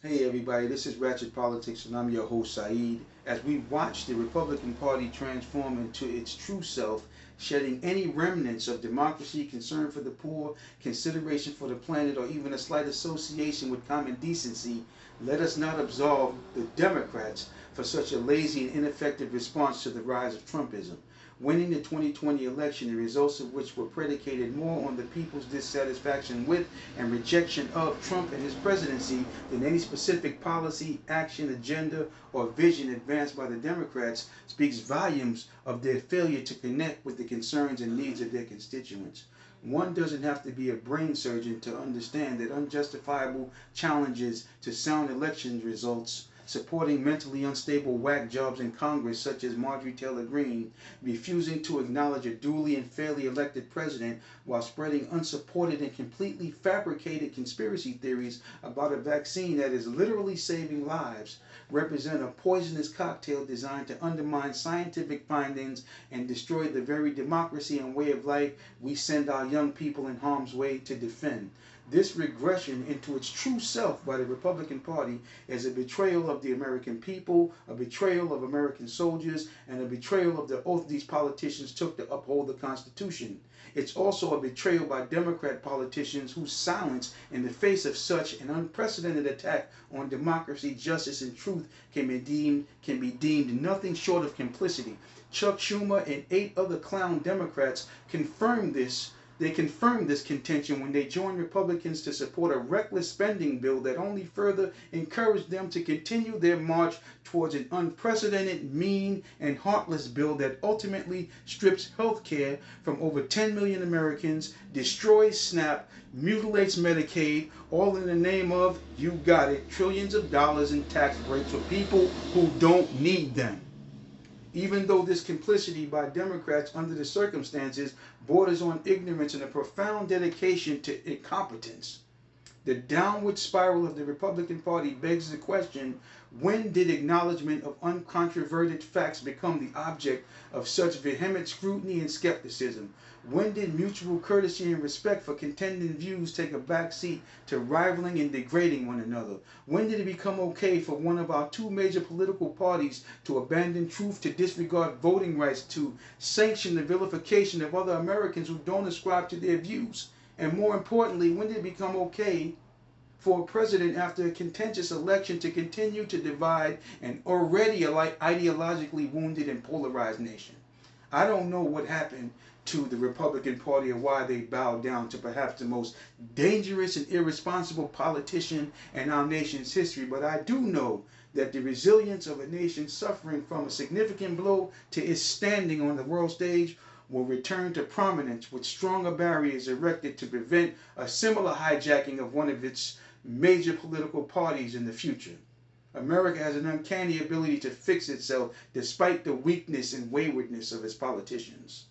Hey everybody, this is Ratchet Politics and I'm your host Saeed. As we watch the Republican Party transform into its true self, shedding any remnants of democracy, concern for the poor, consideration for the planet, or even a slight association with common decency, let us not absolve the Democrats for such a lazy and ineffective response to the rise of Trumpism. Winning the 2020 election, the results of which were predicated more on the people's dissatisfaction with and rejection of Trump and his presidency than any specific policy, action, agenda, or vision advanced by the Democrats, speaks volumes of their failure to connect with the concerns and needs of their constituents. One doesn't have to be a brain surgeon to understand that unjustifiable challenges to sound election results, supporting mentally unstable whack jobs in Congress such as Marjorie Taylor Greene, refusing to acknowledge a duly and fairly elected president while spreading unsupported and completely fabricated conspiracy theories about a vaccine that is literally saving lives, represent a poisonous cocktail designed to undermine scientific findings and destroy the very democracy and way of life we send our young people in harm's way to defend. This regression into its true self by the Republican Party is a betrayal of the American people, a betrayal of American soldiers, and a betrayal of the oath these politicians took to uphold the Constitution. It's also a betrayal by Democrat politicians whose silence in the face of such an unprecedented attack on democracy, justice, and truth can be deemed nothing short of complicity. Chuck Schumer and 8 other clown Democrats confirmed this. They confirmed this contention when they joined Republicans to support a reckless spending bill that only further encouraged them to continue their march towards an unprecedented, mean, and heartless bill that ultimately strips health care from over 10 million Americans, destroys SNAP, mutilates Medicaid, all in the name of, you got it, trillions of dollars in tax breaks for people who don't need them. Even though this complicity by Democrats under the circumstances borders on ignorance and a profound dedication to incompetence. The downward spiral of the Republican Party begs the question, when did acknowledgement of uncontroverted facts become the object of such vehement scrutiny and skepticism? When did mutual courtesy and respect for contending views take a backseat to rivaling and degrading one another? When did it become okay for one of our 2 major political parties to abandon truth, to disregard voting rights, to sanction the vilification of other Americans who don't ascribe to their views? And more importantly, when did it become okay for a president after a contentious election to continue to divide an already ideologically wounded and polarized nation? I don't know what happened to the Republican Party or why they bowed down to perhaps the most dangerous and irresponsible politician in our nation's history, but I do know that the resilience of a nation suffering from a significant blow to its standing on the world stage will return to prominence with stronger barriers erected to prevent a similar hijacking of one of its major political parties in the future. America has an uncanny ability to fix itself despite the weakness and waywardness of its politicians.